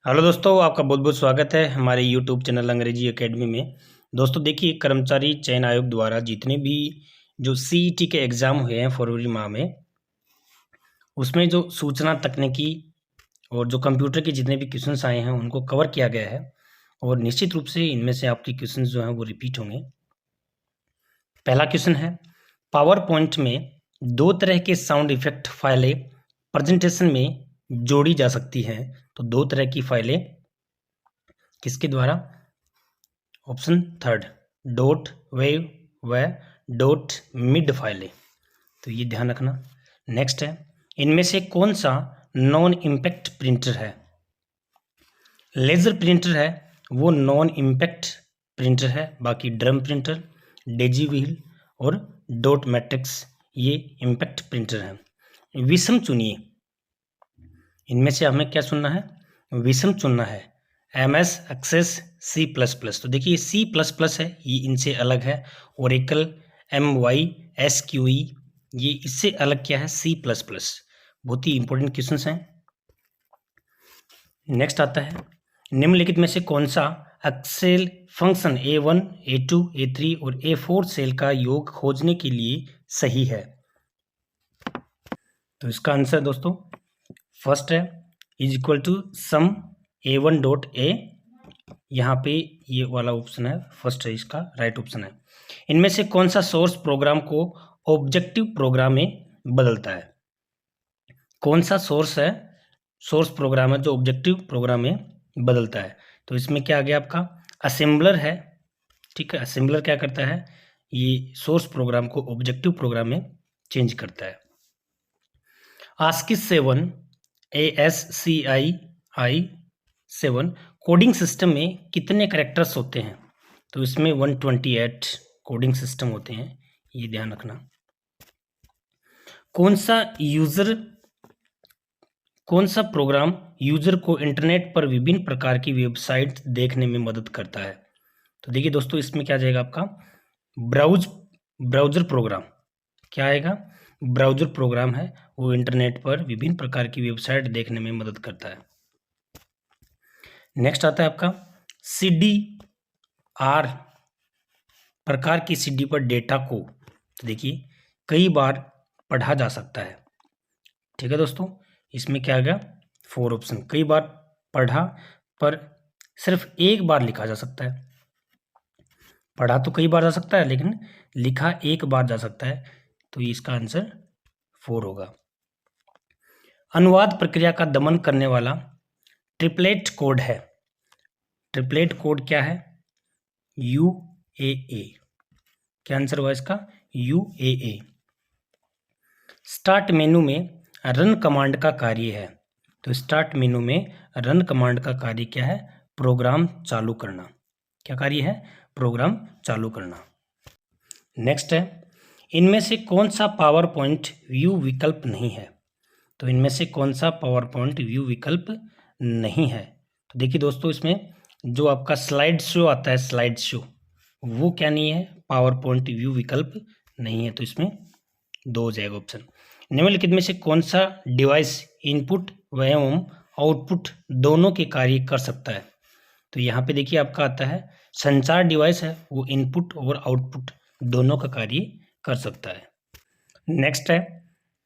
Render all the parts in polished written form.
Hello दोस्तों, आपका बहुत बहुत स्वागत है हमारे यूट्यूब चैनल अंग्रेजी एकेडमी में। दोस्तों देखिए, कर्मचारी चयन आयोग द्वारा जितने भी जो सीईटी के एग्ज़ाम हुए हैं फरवरी माह में, उसमें जो सूचना तकनीकी और जो कंप्यूटर के जितने भी क्वेश्चंस आए हैं उनको कवर किया गया है और निश्चित रूप से इनमें से आपके क्वेश्चंस जो हैं वो रिपीट होंगे। पहला क्वेश्चन है, पावर पॉइंट में दो तरह के साउंड इफेक्ट फाइलें प्रेजेंटेशन में जोड़ी जा सकती हैं। तो दो तरह की फाइलें किसके द्वारा? ऑप्शन थर्ड, डॉट वेव व डॉट मिड फाइलें। तो ये ध्यान रखना। नेक्स्ट है, इनमें से कौन सा नॉन इम्पैक्ट प्रिंटर है? लेजर प्रिंटर है वो नॉन इम्पैक्ट प्रिंटर है, बाकी ड्रम प्रिंटर, डेजी व्हील और डॉट मैट्रिक्स ये इम्पैक्ट प्रिंटर हैं। विषम चुनिए, इनमें से हमें क्या चुनना है? विषम चुनना है। MS Access C++। तो देखिए C++ है, ये इनसे अलग है। ओरेकल MySQL ये इससे अलग क्या है? C++। बहुत ही इंपॉर्टेंट क्वेश्चंस हैं। नेक्स्ट आता है, निम्नलिखित में से कौन सा Excel function A1, A2, A3 और A4 सेल का योग खोजने के लिए सही है? तो इसका आंसर दोस्तों फर्स्ट है is equal to sum A1 dot A। यहाँ पे ये वाला ऑप्शन है, फर्स्ट है, इसका राइट ऑप्शन है। इनमें से कौन सा सोर्स प्रोग्राम को ऑब्जेक्टिव प्रोग्राम में बदलता है? कौन सा सोर्स प्रोग्राम है जो ऑब्जेक्टिव प्रोग्राम में बदलता है? तो इसमें क्या आ गया आपका? असेंबलर है। ठीक है, असेंबलर क्या करता है? ये सोर्स प्रोग्राम को ऑब्जेक्टिव प्रोग्राम में चेंज करता है। ASCII 7 ASCII 7 कोडिंग सिस्टम में कितने कैरेक्टर्स होते हैं? तो इसमें 128 कोडिंग सिस्टम होते हैं, ये ध्यान रखना। कौन सा प्रोग्राम यूजर को इंटरनेट पर विभिन्न प्रकार की वेबसाइट देखने में मदद करता है? तो देखिए दोस्तों, इसमें क्या जाएगा आपका? Browser program. क्या आएगा? ब्राउजर प्रोग्राम है वो इंटरनेट पर विभिन्न प्रकार की वेबसाइट देखने में मदद करता है। नेक्स्ट आता है आपका CDR प्रकार की CD पर डेटा को, तो देखिए, कई बार पढ़ा जा सकता है। ठीक है दोस्तों, इसमें क्या आ गया? 4 ऑप्शन। कई बार पढ़ा पर सिर्फ एक बार लिखा जा सकता है। पढ़ा तो कई बार जा सकता है लेकिन लिखा एक बार जा सकता है, तो इसका आंसर 4 होगा। अनुवाद प्रक्रिया का दमन करने वाला ट्रिपलेट कोड है। ट्रिपलेट कोड क्या है? UAA। क्या आंसर हुआ इसका? UAA। स्टार्ट मेनू में रन कमांड का कार्य है। तो स्टार्ट मेनू में रन कमांड का कार्य क्या है? प्रोग्राम चालू करना। क्या कार्य है? प्रोग्राम चालू करना। नेक्स्ट है, इनमें से कौन सा पावर पॉइंट व्यू विकल्प नहीं है? तो इनमें से कौन सा पावर पॉइंट व्यू विकल्प नहीं है? तो देखिए दोस्तों, इसमें जो आपका स्लाइड शो आता है, स्लाइड शो, वो क्या नहीं है? पावर पॉइंट व्यू विकल्प नहीं है। तो इसमें 2 हो जाएगा ऑप्शन। निम्नलिखित में से कौन सा डिवाइस इनपुट एवं आउटपुट दोनों के कार्य कर सकता है? तो यहाँ पे देखिए आपका आता है संचार डिवाइस है वो इनपुट और आउटपुट दोनों का कार्य कर सकता है। नेक्स्ट है,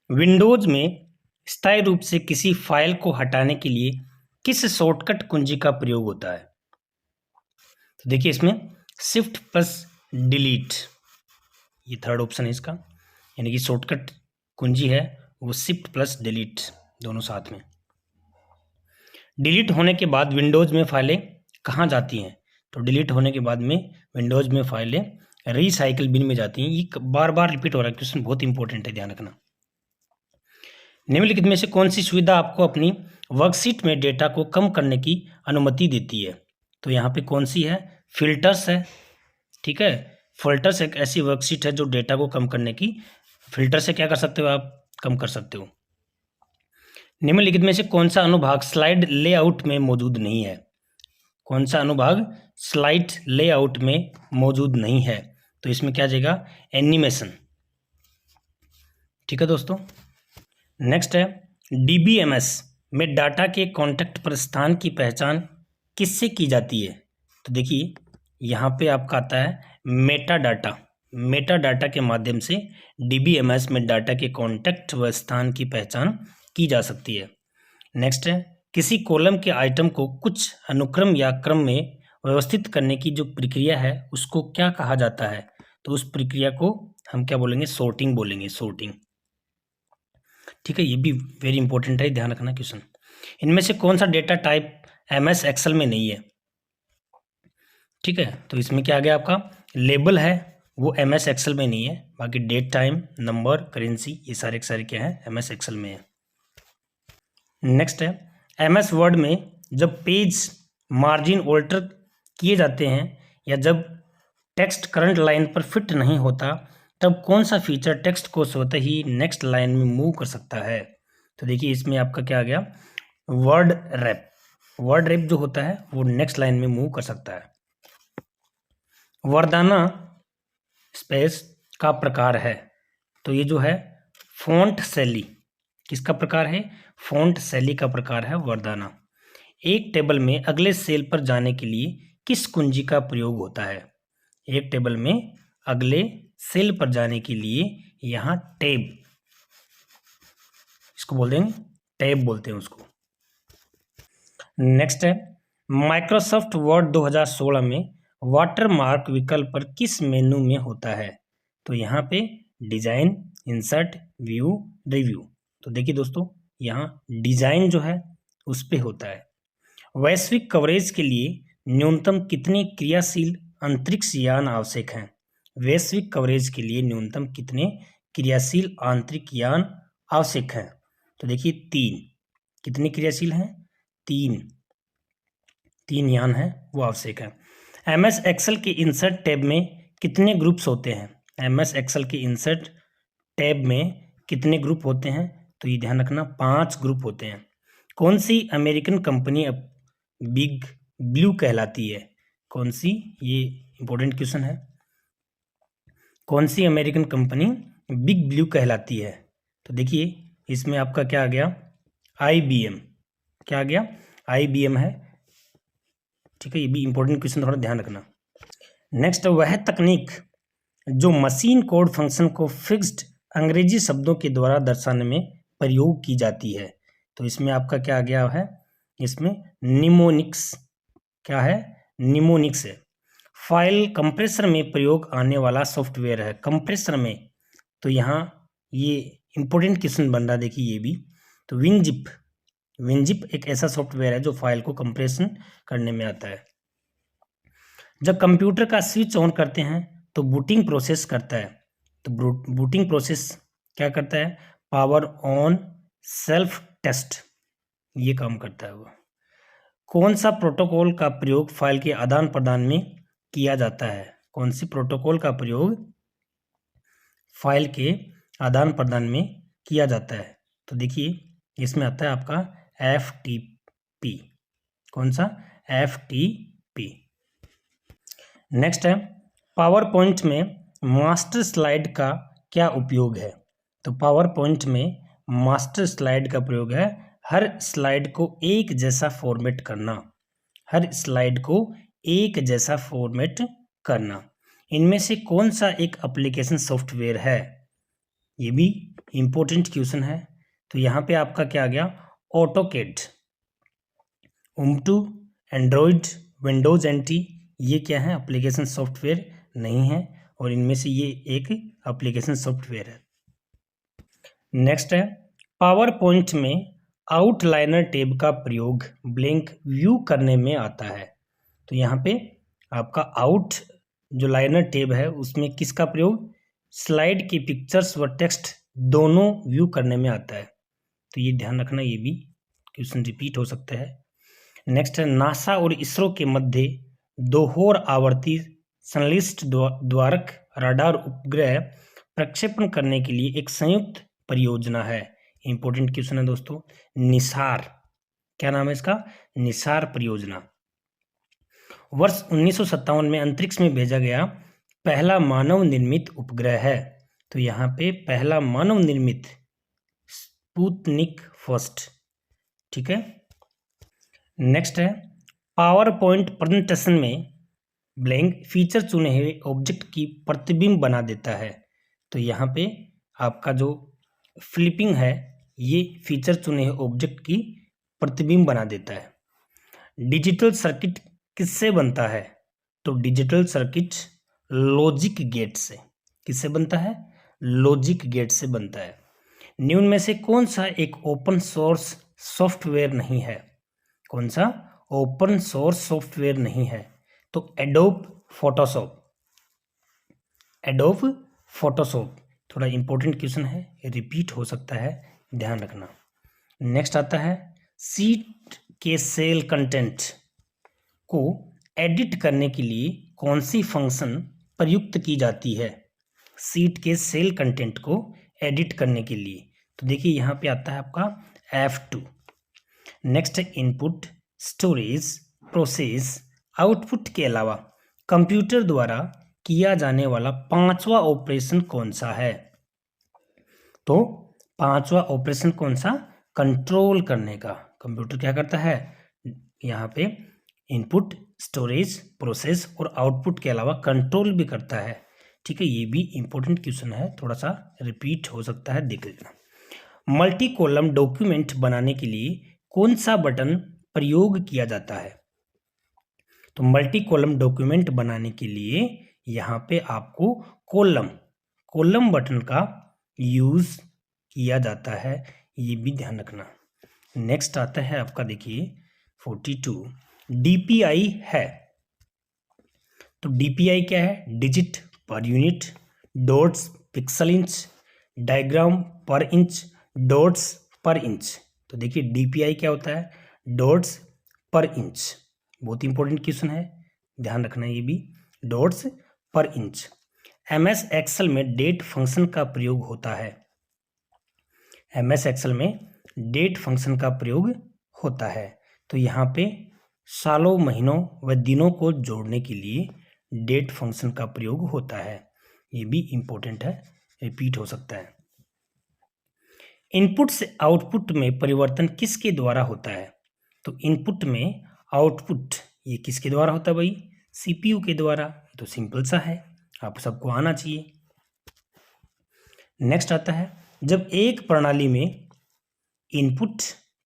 विंडोज में स्थायी रूप से किसी फाइल को हटाने के लिए किस शॉर्टकट कुंजी का प्रयोग होता है? तो देखिए इसमें शिफ्ट प्लस डिलीट, ये थर्ड ऑप्शन है इसका, यानी कि शॉर्टकट कुंजी है वो शिफ्ट प्लस डिलीट दोनों साथ में। डिलीट होने के बाद विंडोज में फाइलें कहाँ जाती हैं? तो डिलीट होने के बाद में विंडोज में फाइलें रिसाइकिल बिन में जाती हैं। ये बार बार रिपीट हो रहा है, क्वेश्चन बहुत इंपॉर्टेंट है, ध्यान रखना। निम्नलिखित में से कौन सी सुविधा आपको अपनी वर्कशीट में डेटा को कम करने की अनुमति देती है? तो यहाँ पे कौन सी है? फिल्टर्स है। ठीक है, फिल्टर्स एक ऐसी वर्कशीट है जो डेटा को कम करने की, फिल्टर से क्या कर सकते हो आप? कम कर सकते हो। निम्नलिखित में से कौन सा अनुभाग स्लाइड लेआउट में मौजूद नहीं है? कौन सा अनुभाग स्लाइड लेआउट में मौजूद नहीं है? तो इसमें क्या जाएगा? एनिमेशन। ठीक है दोस्तों, नेक्स्ट है DBMS में डाटा के कॉन्टेक्ट पर स्थान की पहचान किससे की जाती है? तो देखिए यहाँ पे आपका आता है मेटा डाटा। मेटा डाटा के माध्यम से DBMS में डाटा के कॉन्टेक्ट व स्थान की पहचान की जा सकती है। नेक्स्ट है, किसी कॉलम के आइटम को कुछ अनुक्रम या क्रम में व्यवस्थित करने की जो प्रक्रिया है उसको क्या कहा जाता है? तो उस प्रक्रिया को हम क्या बोलेंगे? सॉर्टिंग बोलेंगे, सॉर्टिंग। ठीक है, ये भी वेरी इंपॉर्टेंट है, ध्यान रखना क्वेश्चन। इनमें से कौन सा डेटा टाइप MS एक्सेल में नहीं है? ठीक है, तो इसमें क्या आ गया आपका? लेबल है वो MS एक्सेल में नहीं है, बाकी डेट, टाइम, नंबर, करेंसी ये सारे के सारे क्या है? MS एक्सेल में है। नेक्स्ट है, MS वर्ड में जब पेज मार्जिन ऑल्टर किए जाते हैं या जब टेक्स्ट करंट लाइन पर फिट नहीं होता तब कौन सा फीचर टेक्स्ट को स्वतः ही नेक्स्ट लाइन में मूव कर सकता है? तो देखिए इसमें आपका क्या आ गया? Word rap. वर्ड रैप जो होता है वो नेक्स्ट लाइन में मूव कर सकता है। वरदाना स्पेस का प्रकार है, तो ये जो है फॉन्ट शैली, किसका प्रकार है? फॉन्ट शैली का प्रकार है वरदाना। एक टेबल में अगले सेल पर जाने के लिए किस कुंजी का प्रयोग होता है? एक टेबल में अगले सेल पर जाने के लिए यहाँ टैब, इसको बोल देंगे टैब बोलते हैं उसको। नेक्स्ट है, माइक्रोसॉफ्ट वर्ड 2016 में वाटरमार्क विकल्प पर किस मेनू में होता है? तो यहाँ पे डिजाइन, इंसर्ट, व्यू, रिव्यू। तो देखिए दोस्तों यहाँ डिजाइन जो है उस पे होता है। वैश्विक कवरेज के लिए न्यूनतम कितने क्रियाशील अंतरिक्ष यान आवश्यक हैं? वैश्विक कवरेज के लिए न्यूनतम कितने क्रियाशील आंतरिक यान आवश्यक हैं? तो देखिए 3। कितने क्रियाशील हैं? 3 यान हैं वो आवश्यक है। MS एक्सेल के इंसर्ट टैब में कितने ग्रुप्स होते हैं? MS एक्सेल के इंसर्ट टैब में कितने ग्रुप होते हैं? तो ये ध्यान रखना 5 ग्रुप होते हैं। कौन सी अमेरिकन कंपनी अब बिग ब्लू कहलाती है? कौन सी? ये इंपॉर्टेंट क्वेश्चन है। कौन सी अमेरिकन कंपनी बिग ब्लू कहलाती है? तो देखिए इसमें आपका क्या आ गया? IBM। क्या आ गया? IBM है। ठीक है, ये भी इंपॉर्टेंट क्वेश्चन, थोड़ा ध्यान रखना। नेक्स्ट, वह तकनीक जो मशीन कोड फंक्शन को फिक्स्ड अंग्रेजी शब्दों के द्वारा दर्शाने में प्रयोग की जाती है। तो इसमें आपका क्या आ गया है? इसमें निमोनिक्स। क्या है? निमोनिक्स है। फाइल कंप्रेसर में प्रयोग आने वाला सॉफ्टवेयर है। कंप्रेसर में, तो यहाँ ये इंपॉर्टेंट क्वेश्चन बन रहा, देखिए ये भी। तो विनजिप, विनजिप एक ऐसा सॉफ्टवेयर है जो फाइल को कंप्रेशन करने में आता है। जब कंप्यूटर का स्विच ऑन करते हैं तो बूटिंग प्रोसेस करता है। तो बूटिंग प्रोसेस क्या करता है? पावर ऑन सेल्फ टेस्ट, ये काम करता है वो। कौन सा प्रोटोकॉल का प्रयोग फाइल के आदान प्रदान में किया जाता है? कौन सी प्रोटोकॉल का प्रयोग फाइल के आदान प्रदान में किया जाता है? तो देखिए इसमें आता है आपका FTP। कौन सा? FTP। नेक्स्ट है, पावर पॉइंट में मास्टर स्लाइड का क्या उपयोग है? तो पावर पॉइंट में मास्टर स्लाइड का प्रयोग है हर स्लाइड को एक जैसा फॉर्मेट करना। हर स्लाइड को एक जैसा फॉर्मेट करना। इनमें से कौन सा एक एप्लीकेशन सॉफ्टवेयर है? ये भी इंपॉर्टेंट क्वेश्चन है। तो यहाँ पे आपका क्या आ गया? AutoCAD, Ubuntu, Android, Windows NT, ये क्या है? एप्लीकेशन सॉफ्टवेयर नहीं है, और इनमें से ये एक एप्लीकेशन सॉफ्टवेयर है। नेक्स्ट है, पावर पॉइंट में आउटलाइनर टैब का प्रयोग ब्लैंक व्यू करने में आता है। तो यहाँ पे आपका आउट जो लाइनर टैब है उसमें किसका प्रयोग? स्लाइड की पिक्चर्स व टेक्स्ट दोनों व्यू करने में आता है। तो ये ध्यान रखना, ये भी क्वेश्चन रिपीट हो सकता है। नेक्स्ट है, नासा और इसरो के मध्य दोहर आवर्ती संश्लिष्ट द्वारक राडार उपग्रह प्रक्षेपण करने के लिए एक संयुक्त परियोजना है। इंपॉर्टेंट क्वेश्चन है दोस्तों। निसार, क्या नाम है इसका? निसार परियोजना। वर्ष 1957 में अंतरिक्ष में भेजा गया पहला मानव निर्मित उपग्रह है। तो यहाँ पे पहला मानव निर्मित स्पुतनिक फर्स्ट, ठीक है। नेक्स्ट है पावर पॉइंट प्रेजेंटेशन में ब्लैंक फीचर चुने हुए ऑब्जेक्ट की प्रतिबिंब बना देता है। तो यहाँ पे आपका जो फ्लिपिंग है ये फीचर चुने हुए ऑब्जेक्ट की प्रतिबिंब बना देता है। डिजिटल सर्किट किससे बनता है? तो डिजिटल सर्किट लॉजिक गेट से। किससे बनता है? लॉजिक गेट से बनता है। निम्न में से कौन सा एक ओपन सोर्स सॉफ्टवेयर नहीं है? कौन सा ओपन सोर्स सॉफ्टवेयर नहीं है? तो एडोब फोटोशॉप। एडोब फोटोशॉप थोड़ा इंपॉर्टेंट क्वेश्चन है, रिपीट हो सकता है, ध्यान रखना। नेक्स्ट आता है सीट के सेल कंटेंट को एडिट करने के लिए कौन सी फंक्शन प्रयुक्त की जाती है? सीट के सेल कंटेंट को एडिट करने के लिए तो देखिए यहाँ पे आता है आपका F2। नेक्स्ट है इनपुट, स्टोरेज, प्रोसेस, आउटपुट के अलावा कंप्यूटर द्वारा किया जाने वाला पांचवा ऑपरेशन कौन सा है? तो पांचवा ऑपरेशन कौन सा? कंट्रोल करने का। कंप्यूटर क्या करता है? यहाँ पे इनपुट, स्टोरेज, प्रोसेस और आउटपुट के अलावा कंट्रोल भी करता है। ठीक है, ये भी इंपॉर्टेंट क्वेश्चन है, थोड़ा सा रिपीट हो सकता है, देख लेना। मल्टी कॉलम डॉक्यूमेंट बनाने के लिए कौन सा बटन प्रयोग किया जाता है? तो मल्टी कॉलम डॉक्यूमेंट बनाने के लिए यहाँ पे आपको कॉलम बटन का यूज किया जाता है, ये भी ध्यान रखना। नेक्स्ट आता है आपका देखिए 42 DPI है। तो DPI क्या है? Digit per unit, dots pixel inch, diagram पर इंच, डॉट्स पर इंच। तो देखिए DPI क्या होता है? डॉट्स पर इंच। बहुत इंपॉर्टेंट क्वेश्चन है, ध्यान रखना ये भी, डॉट्स पर इंच। MS एक्सेल में डेट फंक्शन का प्रयोग होता है। MS एक्सेल में डेट फंक्शन का प्रयोग होता है। तो यहाँ पे सालों, महीनों व दिनों को जोड़ने के लिए डेट फंक्शन का प्रयोग होता है, ये भी इंपॉर्टेंट है, रिपीट हो सकता है। इनपुट से आउटपुट में परिवर्तन किसके द्वारा होता है? तो इनपुट में आउटपुट ये किसके द्वारा होता है भाई? CPU के द्वारा। तो सिंपल सा है, आप सबको आना चाहिए। नेक्स्ट आता है जब एक प्रणाली में इनपुट,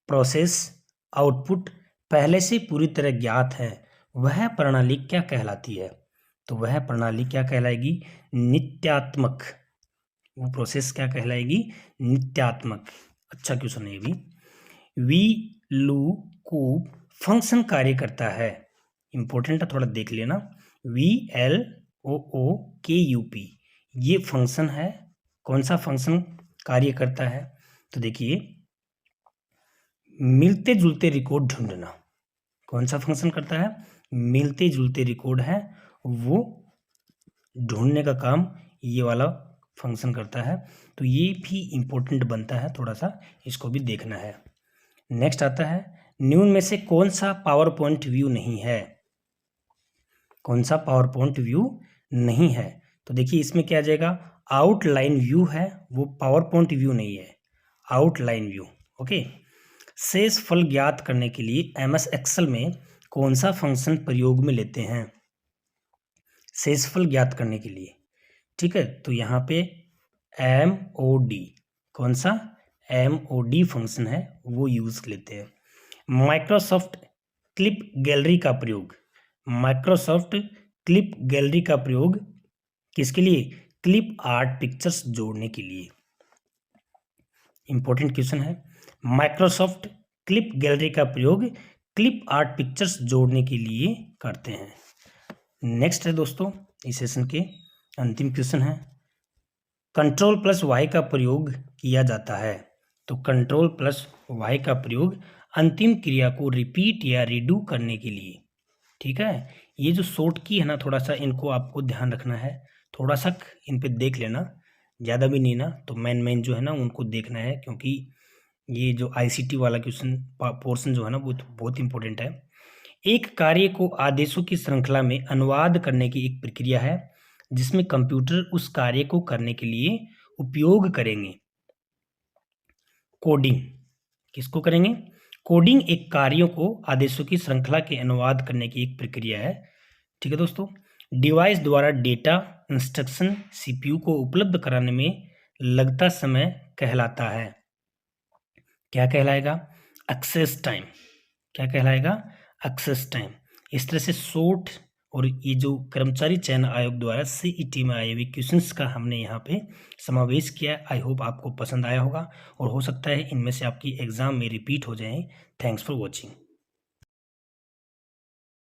प्रोसेस, आउटपुट पहले से पूरी तरह ज्ञात है, वह प्रणाली क्या कहलाती है? तो वह प्रणाली क्या कहलाएगी? नित्यात्मक। वो प्रोसेस क्या कहलाएगी? नित्यात्मक। अच्छा क्वेश्चन है ये भी। VLOOKUP फंक्शन कार्य करता है, इंपॉर्टेंट है, थोड़ा देख लेना। VLOOKUP ये फंक्शन है, कौन सा फंक्शन कार्य करता है? तो देखिए मिलते जुलते रिकॉर्ड ढूंढना। कौन सा फंक्शन करता है? मिलते जुलते रिकॉर्ड है, वो ढूंढने का काम ये वाला फंक्शन करता है। तो ये भी इंपॉर्टेंट बनता है, थोड़ा सा इसको भी देखना है। नेक्स्ट आता है निम्न में से कौन सा पावर पॉइंट व्यू नहीं है? कौन सा पावर पॉइंट व्यू नहीं है? तो देखिए इसमें क्या आ जाएगा? आउटलाइन व्यू है, वो पावर पॉइंट व्यू नहीं है, आउटलाइन व्यू। ओके। शेष फल ज्ञात करने के लिए MS एक्सेल में कौन सा फंक्शन प्रयोग में लेते हैं? शेषफल ज्ञात करने के लिए, ठीक है, तो यहाँ पे MOD, कौन सा? MOD फंक्शन है, वो यूज लेते हैं। माइक्रोसॉफ्ट क्लिप गैलरी का प्रयोग, माइक्रोसॉफ्ट क्लिप गैलरी का प्रयोग किसके लिए? क्लिप आर्ट पिक्चर्स जोड़ने के लिए। इंपॉर्टेंट क्वेश्चन है। माइक्रोसॉफ्ट क्लिप गैलरी का प्रयोग क्लिप आर्ट पिक्चर्स जोड़ने के लिए करते हैं। नेक्स्ट है दोस्तों इस सेशन के अंतिम क्वेश्चन है, Ctrl+Y का प्रयोग किया जाता है। तो Ctrl+Y का प्रयोग अंतिम क्रिया को रिपीट या रीडू करने के लिए, ठीक है। ये जो शॉर्ट की है ना, थोड़ा सा इनको आपको ध्यान रखना है, थोड़ा सा इन पे देख लेना, ज़्यादा भी नहीं ना, तो मेन जो है ना उनको देखना है, क्योंकि ये जो ICT वाला क्वेश्चन पोर्शन जो है ना वो बहुत इंपॉर्टेंट है। एक कार्य को आदेशों की श्रृंखला में अनुवाद करने की एक प्रक्रिया है जिसमें कंप्यूटर उस कार्य को करने के लिए उपयोग करेंगे कोडिंग। किसको करेंगे? कोडिंग एक कार्यों को आदेशों की श्रृंखला के अनुवाद करने की एक प्रक्रिया है। ठीक है दोस्तों। डिवाइस द्वारा डेटा इंस्ट्रक्शन सीपीयू को उपलब्ध कराने में लगता समय कहलाता है। क्या कहलाएगा? Access time. क्या कहलाएगा? Access time. इस तरह से शॉर्ट और ये जो कर्मचारी चयन आयोग द्वारा सीईटी में आए हुए क्वेश्चंस का हमने यहाँ पे समावेश किया। आई होप आपको पसंद आया होगा और हो सकता है इनमें से आपकी एग्जाम में रिपीट हो जाए। Thanks for watching.